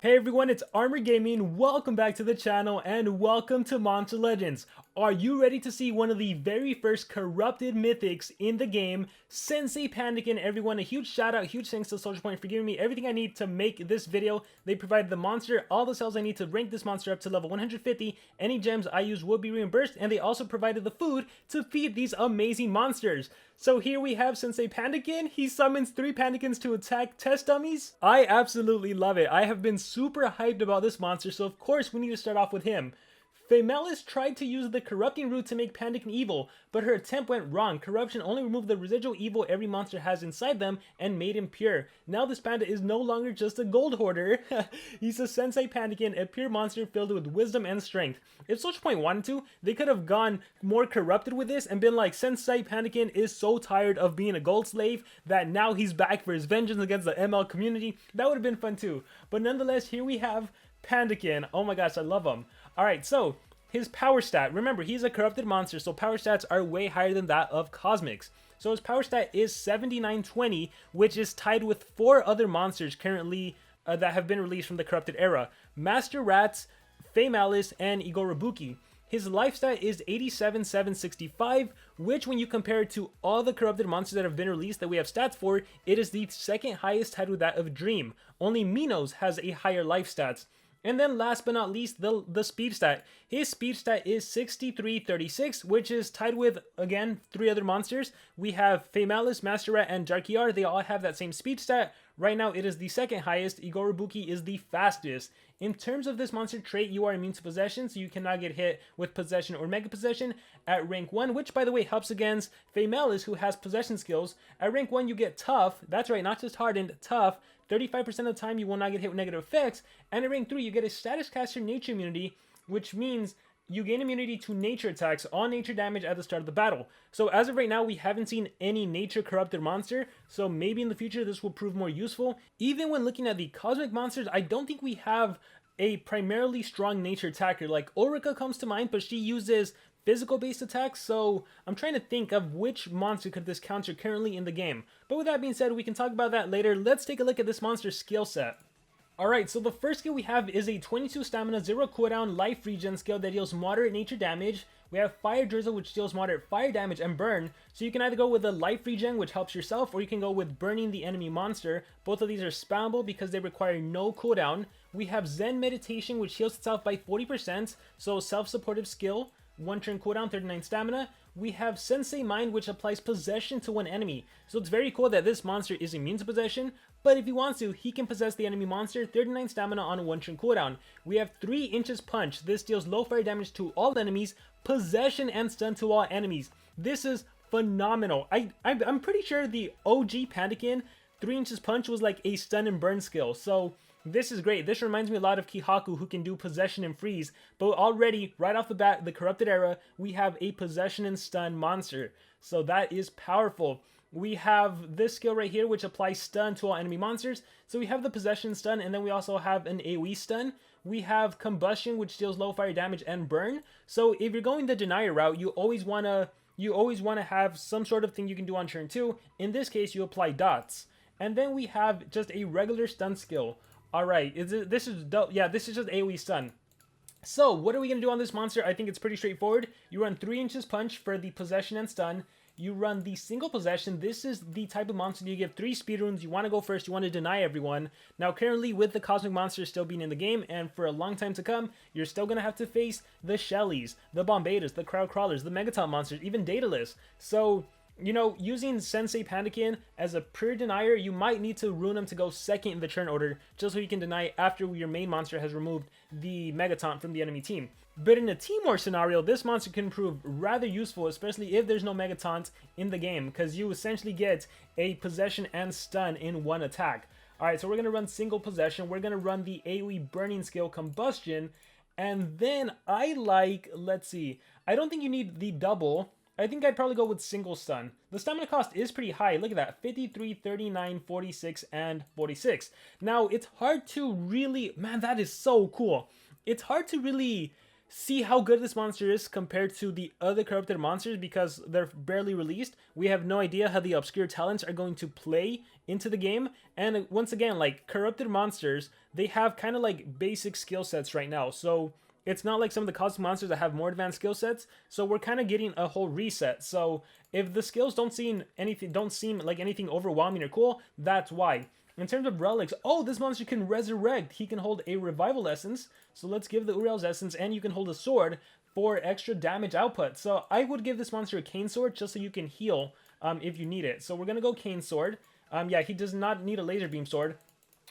Hey everyone, it's Armor Gaming. Welcome back to the channel and welcome to Monster Legends. Are you ready to see one of the very first corrupted mythics in the game, SENSEI Pandaken? Everyone, a huge shout out, huge thanks to Social Point for giving me everything I need to make this video. They provided the monster, all the cells I need to rank this monster up to level 150. Any gems I use will be reimbursed, and they also provided the food to feed these amazing monsters. So here we have SENSEI Pandaken. He summons 3 Pandakens to attack test dummies. I absolutely love it. I have been super hyped about this monster, so of course we need to start off with him. Femelis tried to use the corrupting root to make Pandaken evil, but her attempt went wrong. Corruption only removed the residual evil every monster has inside them and made him pure. Now this panda is no longer just a gold hoarder. He's a SENSEI Pandaken, a pure monster filled with wisdom and strength. If Social Point wanted to, they could have gone more corrupted with this and been like, SENSEI Pandaken is so tired of being a gold slave that now he's back for his vengeance against the ML community. That would have been fun too. But nonetheless, here we have Pandaken. Oh my gosh, I love him. Alright, so his power stat. Remember, he's a corrupted monster, so power stats are way higher than that of Cosmics. So his power stat is 7920, which is tied with 4 other monsters currently that have been released from the corrupted era. Master Rats, Femelis, and Igorobuki. His life stat is 87,765, which when you compare it to all the corrupted monsters that have been released that we have stats for, it is the second highest tied with that of Dream. Only Minos has a higher life stats. And then last but not least, the speed stat. His speed stat is 6336, which is tied with, again, 3 other monsters. We have Femelis, Master Rat, and Jarkiar. They all have that same speed stat. Right now, it is the second highest. Igorobuki is the fastest. In terms of this monster trait, you are immune to possession, so you cannot get hit with possession or mega possession at rank 1, which, by the way, helps against Femelis, who has possession skills. At rank 1, you get tough. That's right, not just hardened, tough. 35% of the time, you will not get hit with negative effects. And at rank 3, you get a status caster nature immunity, which means you gain immunity to nature attacks, all nature damage at the start of the battle. So as of right now, we haven't seen any nature corrupted monster, so maybe in the future this will prove more useful. Even when looking at the cosmic monsters, I don't think we have a primarily strong nature attacker. Like Ulrika comes to mind, but she uses physical based attacks, so I'm trying to think of which monster could this counter currently in the game. But with that being said, we can talk about that later. Let's take a look at this monster's skill set. Alright, so the first skill we have is a 22 stamina, 0 cooldown, life regen skill that deals moderate nature damage. We have Fire Drizzle, which deals moderate fire damage and burn. So you can either go with a life regen, which helps yourself, or you can go with burning the enemy monster. Both of these are spammable because they require no cooldown. We have Zen Meditation, which heals itself by 40%, so self-supportive skill. 1 turn cooldown, 39 stamina. We have Sensei Mind, which applies possession to one enemy. So it's very cool that this monster is immune to possession, but if he wants to, he can possess the enemy monster, 39 stamina on a 1 turn cooldown. We have 3 inches punch. This deals low fire damage to all enemies, possession and stun to all enemies. This is phenomenal. I'm pretty sure the OG Pandaken 3 inches punch was like a stun and burn skill, so this is great. This reminds me a lot of Kihaku, who can do possession and freeze, but already, right off the bat, the corrupted era, we have a possession and stun monster. So that is powerful. We have this skill right here, which applies stun to all enemy monsters. So we have the possession stun, and then we also have an AoE stun. We have combustion, which deals low fire damage and burn. So if you're going the denier route, you always want to have some sort of thing you can do on turn 2. In this case, you apply dots. And then we have just a regular stun skill. Alright, this is just AoE stun. So, what are we going to do on this monster? I think it's pretty straightforward. You run 3 inches punch for the possession and stun. You run the single possession. This is the type of monster you give 3 speed runes. You want to go first. You want to deny everyone. Now, currently, with the cosmic monsters still being in the game, and for a long time to come, you're still going to have to face the Shellies, the Bombadas, the Crowd Crawlers, the Megaton monsters, even Daedalus. So, you know, using SENSEI Pandaken as a pure denier, you might need to rune him to go second in the turn order, just so you can deny after your main monster has removed the Megaton from the enemy team. But in a team war scenario, this monster can prove rather useful, especially if there's no Megatons in the game, because you essentially get a possession and stun in one attack. Alright, so we're going to run single possession, we're going to run the AoE burning skill combustion, and then let's see, I don't think you need the double. I think I'd probably go with single stun. The stamina cost is pretty high. Look at that. 53, 39, 46, and 46. Now, it's hard to really... Man, that is so cool. It's hard to really see how good this monster is compared to the other corrupted monsters because they're barely released. We have no idea how the obscure talents are going to play into the game. And once again, like corrupted monsters, they have kind of like basic skill sets right now. So it's not like some of the cosmic monsters that have more advanced skill sets. So we're kind of getting a whole reset. So if the skills don't seem like anything overwhelming or cool, that's why. In terms of relics, oh, this monster can resurrect. He can hold a revival essence. So let's give the Uriel's essence, and you can hold a sword for extra damage output. So I would give this monster a cane sword just so you can heal if you need it. So we're gonna go cane sword. Yeah, he does not need a laser beam sword.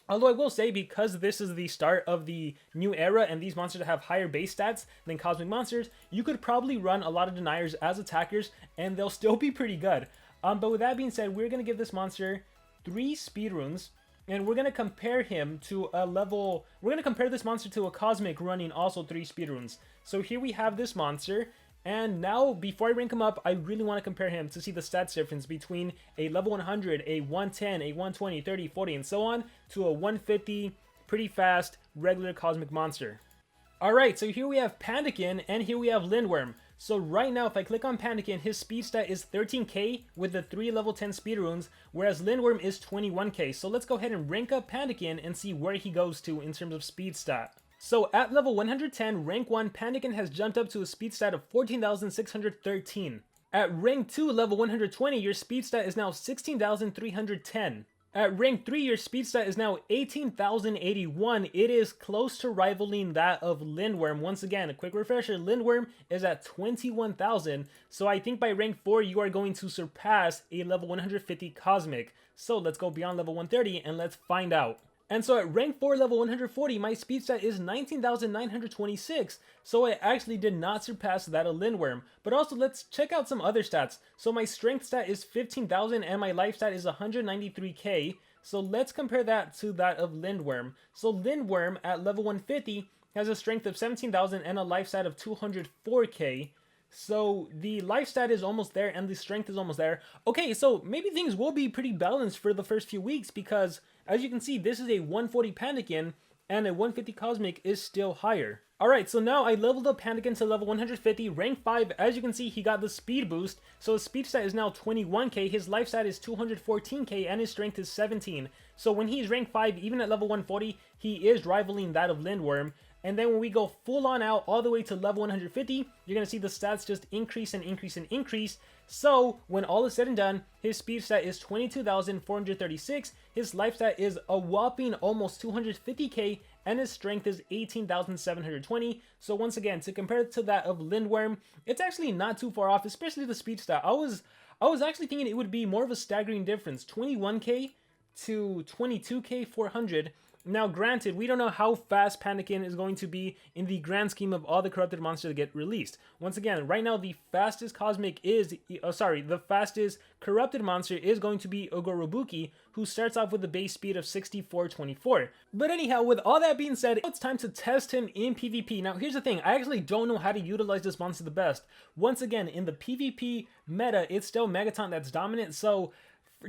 Although I will say, because this is the start of the new era and these monsters have higher base stats than cosmic monsters, you could probably run a lot of deniers as attackers and they'll still be pretty good. But with that being said, we're going to give this monster 3 speed runes, and we're going to compare him to a level... We're going to compare this monster to a cosmic running also 3 speed runes. So here we have this monster. And now, before I rank him up, I really want to compare him to see the stats difference between a level 100, a 110, a 120, 30, 40, and so on, to a 150, pretty fast, regular cosmic monster. Alright, so here we have Pandaken, and here we have Lindworm. So right now, if I click on Pandaken, his speed stat is 13k with the 3 level 10 speed runes, whereas Lindworm is 21k. So let's go ahead and rank up Pandaken and see where he goes to in terms of speed stat. So at level 110, rank 1, Pandaken has jumped up to a speed stat of 14,613. At rank 2, level 120, your speed stat is now 16,310. At rank 3, your speed stat is now 18,081. It is close to rivaling that of Lindworm. Once again, a quick refresher, Lindworm is at 21,000. So I think by rank 4, you are going to surpass a level 150 Cosmic. So let's go beyond level 130 and let's find out. And so at rank 4, level 140, my speed stat is 19,926, so I actually did not surpass that of Lindworm. But also, let's check out some other stats. So my strength stat is 15,000 and my life stat is 193k, so let's compare that to that of Lindworm. So Lindworm at level 150 has a strength of 17,000 and a life stat of 204k. So the life stat is almost there and the strength is almost there. Okay, so maybe things will be pretty balanced for the first few weeks because, as you can see, this is a 140 Pandaken and a 150 Cosmic is still higher. Alright, so now I leveled up Pandaken to level 150, rank 5. As you can see, he got the speed boost, so his speed stat is now 21k, his life stat is 214k, and his strength is 17. So when he's rank 5, even at level 140, he is rivaling that of Lindworm. And then when we go full on out all the way to level 150, you're going to see the stats just increase and increase and increase. So when all is said and done, his speed stat is 22,436, his life stat is a whopping almost 250k, and his strength is 18,720. So once again, to compare it to that of Lindworm, it's actually not too far off, especially the speed stat. I was actually thinking it would be more of a staggering difference, 21k to 22k 400. Now, granted, we don't know how fast Pandaken is going to be in the grand scheme of all the corrupted monsters that get released. Once again, right now, the fastest cosmic is, the fastest corrupted monster is going to be Ogorobuki, who starts off with a base speed of 6424. But anyhow, with all that being said, it's time to test him in PvP. Now, here's the thing. I actually don't know how to utilize this monster the best. Once again, in the PvP meta, it's still Megaton that's dominant, so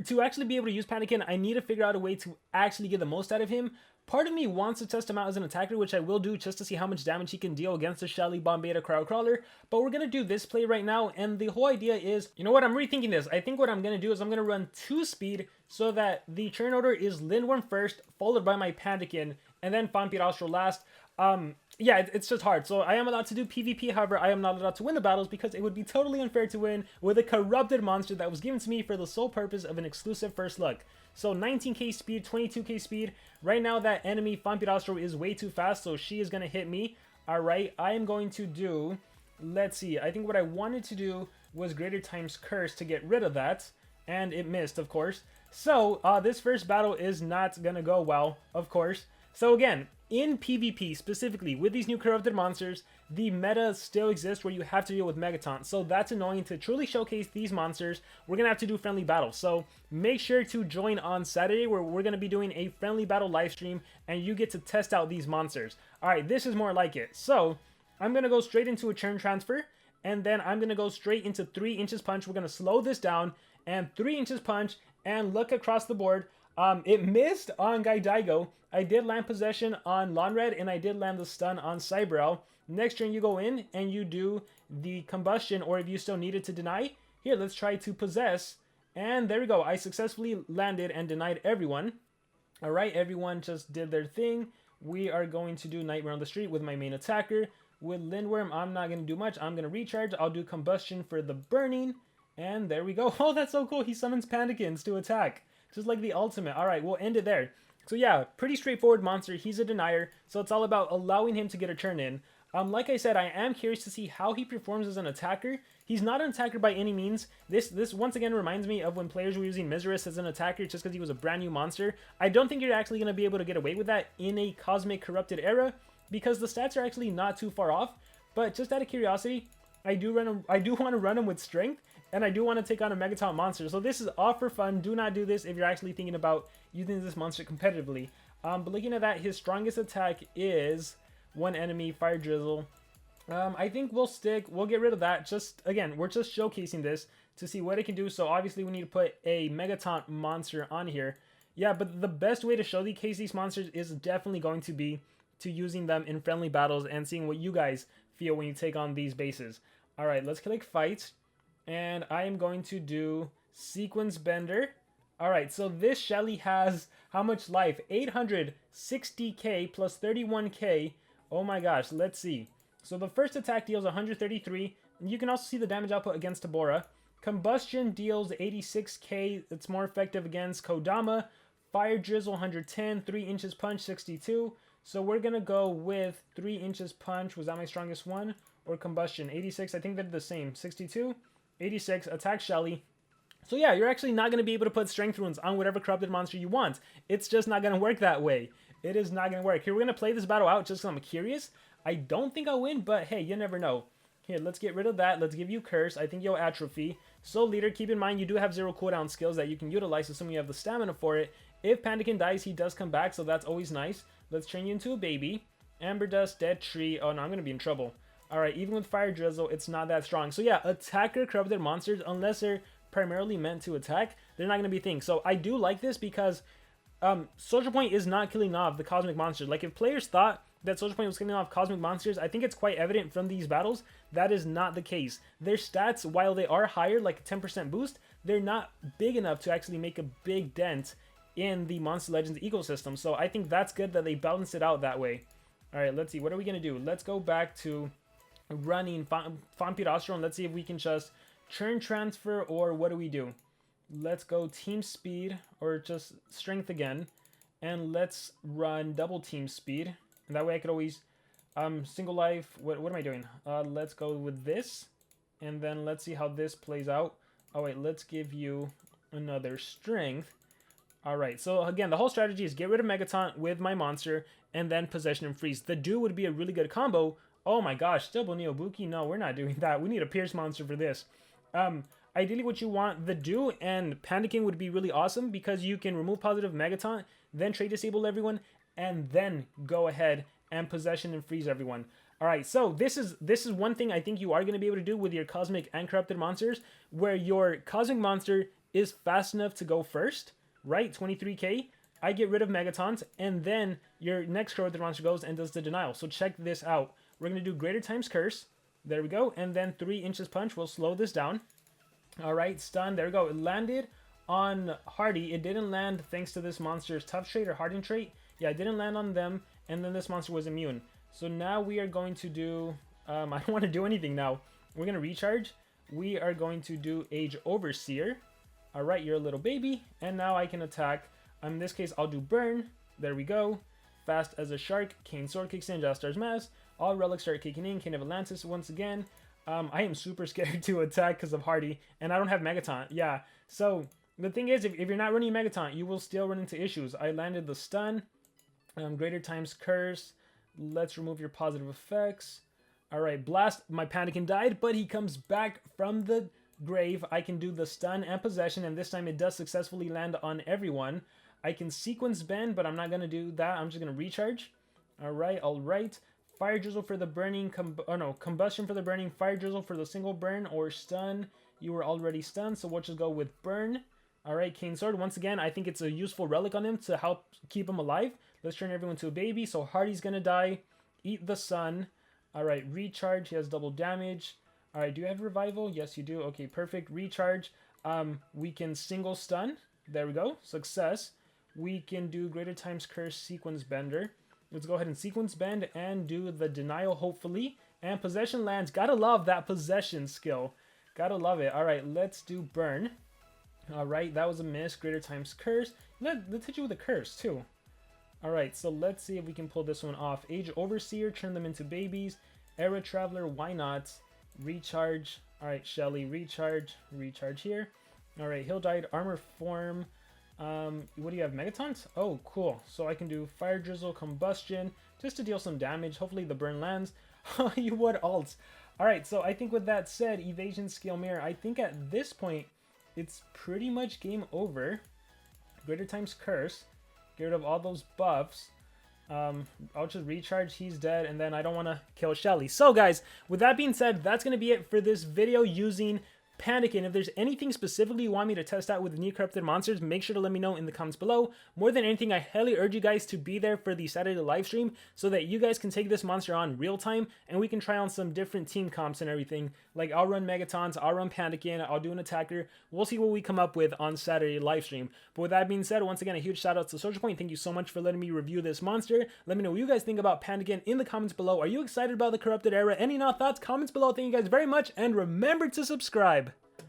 to actually be able to use Pandaken, I need to figure out a way to actually get the most out of him. Part of me wants to test him out as an attacker, which I will do just to see how much damage he can deal against the Shelly Bomb Beta Cryo Crawler, but we're going to do this play right now, and the whole idea is, you know what, I'm rethinking this. I think what I'm going to do is I'm going to run 2 speed so that the turn order is Lindworm first, followed by my Pandaken, and then Vampirastro last. Yeah, it's just hard. So I am allowed to do PvP, however, I am not allowed to win the battles because it would be totally unfair to win with a corrupted monster that was given to me for the sole purpose of an exclusive first look. So 19k speed, 22k speed. Right now that enemy Vampirastro is way too fast, so she is going to hit me. Alright, I am going to do, let's see, I think what I wanted to do was Greater Times Curse to get rid of that, and it missed, of course. So this first battle is not going to go well, of course. So again, in PvP specifically, with these new corrupted monsters, the meta still exists where you have to deal with Megaton. So that's annoying. To truly showcase these monsters, we're going to have to do friendly battles. So make sure to join on Saturday where we're going to be doing a friendly battle live stream and you get to test out these monsters. Alright, this is more like it. So I'm going to go straight into a churn transfer and then I'm going to go straight into 3 inches punch. We're going to slow this down and 3 inches punch and look across the board. It missed on Guy Daigo. I did land possession on Lonred, and I did land the stun on Cybral. Next turn, you go in and you do the combustion, or if you still needed to deny, here, let's try to possess. And there we go. I successfully landed and denied everyone. All right, everyone just did their thing. We are going to do Nightmare on the Street with my main attacker. With Lindworm, I'm not going to do much. I'm going to recharge. I'll do Combustion for the burning. And there we go. Oh, that's so cool. He summons Pandakens to attack. Just like the ultimate. All right, we'll end it there. So yeah, pretty straightforward monster. He's a denier. So it's all about allowing him to get a turn in. Like I said, I am curious to see how he performs as an attacker. He's not an attacker by any means. This once again reminds me of when players were using Miseris as an attacker just because he was a brand new monster. I don't think you're actually going to be able to get away with that in a Cosmic Corrupted era because the stats are actually not too far off. But just out of curiosity, I do want to run him with strength, and I do want to take on a Megaton monster. So this is all for fun. Do not do this if you're actually thinking about using this monster competitively. But looking at that, his strongest attack is one enemy, Fire Drizzle. I think we'll get rid of that. Just, again, we're just showcasing this to see what it can do. So obviously we need to put a Megaton monster on here. Yeah, but the best way to showcase these monsters is definitely going to be to using them in friendly battles and seeing what you guys feel when you take on these bases. All right, let's click Fight. And I am going to do Sequence Bender. All right, so this Shelly has how much life? 860k plus 31k. Oh my gosh, let's see. So the first attack deals 133. You can also see the damage output against Tabora. Combustion deals 86k. It's more effective against Kodama. Fire Drizzle 110. 3 inches punch 62. So we're going to go with 3 inches punch. Was that my strongest one? Or combustion? 86. I think they're the same. 62. 86. Attack Shelly. So yeah, you're actually not going to be able to put strength runes on whatever corrupted monster you want. It's just not going to work that way. It is not going to work. Here, we're going to play this battle out just because I'm curious. I don't think I'll win, but hey, you never know. Here, let's get rid of that. Let's give you Curse. I think you'll Atrophy. Soul Leader, keep in mind you do have 0 cooldown skills that you can utilize, assuming you have the stamina for it. If Pandaken dies, he does come back, so that's always nice. Let's turn you into a baby. Amber Dust, Dead Tree. Oh no, I'm going to be in trouble. Alright, even with Fire Drizzle, it's not that strong. So yeah, attacker corrupted monsters, unless they're primarily meant to attack, they're not going to be things. So I do like this because Soldier Point is not killing off the cosmic monsters. Like if players thought that Soldier Point was killing off cosmic monsters, I think it's quite evident from these battles that is not the case. Their stats, while they are higher, like a 10% boost, they're not big enough to actually make a big dent in the Monster Legends ecosystem. So I think that's good that they balance it out that way. Alright, let's see. What are we going to do? Let's go back to running Vampirostro. Let's see if we can just turn transfer, or what do we do? Let's go team speed, or just strength again, and let's run double team speed, and that way I could always single life. What am I doing? Let's go with this, and then let's see how this plays out. Oh wait, let's give you another strength. All right, so again, the whole strategy is get rid of Megaton with my monster and then possession and freeze. The do would be a really good combo. Oh my gosh, Stable Neobuki? No, we're not doing that. We need a Pierce monster for this. Ideally what you want, the do and Pandaken would be really awesome because you can remove positive Megaton, then trade disable everyone, and then go ahead and possession and freeze everyone. Alright, so this is one thing I think you are going to be able to do with your cosmic and corrupted monsters, where your cosmic monster is fast enough to go first, right? 23k. I get rid of Megatons, and then your next corrupted monster goes and does the denial. So check this out. We're going to do greater times curse. There we go. And then 3 inches punch. We'll slow this down. All right, stun. There we go. It landed on Hardy. It didn't land thanks to this monster's tough trait or hardened trait. Yeah, it didn't land on them. And then this monster was immune. So now we are going to do... I don't want to do anything now. We're going to recharge. We are going to do Age Overseer. All right, you're a little baby. And now I can attack. In this case, I'll do Burn. There we go. Fast as a Shark. Cane Sword kicks in. Jastar's Mask. All relics start kicking in. Cane of Atlantis once again. I am super scared to attack because of Hardy, and I don't have Megaton. Yeah, so the thing is, if you're not running Megaton, you will still run into issues. I landed the stun. Greater times curse. Let's remove your positive effects. All right, blast. My Pandaken died, but he comes back from the grave. I can do the stun and possession, and this time it does successfully land on everyone. I can sequence bend, but I'm not going to do that. I'm just going to recharge. All right. Fire Drizzle for the burning, Combustion for the burning, Fire Drizzle for the single burn, or stun. You were already stunned, so we'll just go with burn. Alright, Cane Sword. Once again, I think it's a useful relic on him to help keep him alive. Let's turn everyone to a baby. So Hardy's gonna die. Eat the sun. All right, recharge. He has double damage. All right, do you have revival? Yes, you do. Okay, perfect. Recharge. We can single stun. There we go. Success. We can do greater times curse sequence bender. Let's go ahead and sequence bend and do the denial, hopefully. And possession lands. Gotta love that possession skill. Gotta love it. All right, let's do burn. All right, that was a miss. Greater times curse. Let's hit you with a curse, too. All right, so let's see if we can pull this one off. Age Overseer, turn them into babies. Era Traveler, why not? Recharge. All right, Shelly, recharge. Recharge here. All right, Hill died. Armor form. What do you have? Megatons? Oh, cool. So I can do Fire Drizzle, Combustion, just to deal some damage. Hopefully the burn lands. You would alts. All right, so I think with that said, Evasion, Scale Mirror, I think at this point, it's pretty much game over. Greater times curse. Get rid of all those buffs. I'll just recharge, he's dead, and then I don't want to kill Shelly. So guys, with that being said, that's going to be it for this video using Pandaken. If there's anything specifically you want me to test out with the new corrupted monsters, make sure to let me know in the comments below. More than anything, I highly urge you guys to be there for the Saturday live stream so that you guys can take this monster on real time and we can try on some different team comps and everything. Like I'll run Megatons, I'll run Pandaken, I'll do an attacker. We'll see what we come up with on Saturday live stream. But with that being said, once again, a huge shout out to Social Point. Thank you so much for letting me review this monster. Let me know what you guys think about Pandaken in the comments below. Are you excited about the corrupted era? Any thoughts? Comments below. Thank you guys very much and remember to subscribe.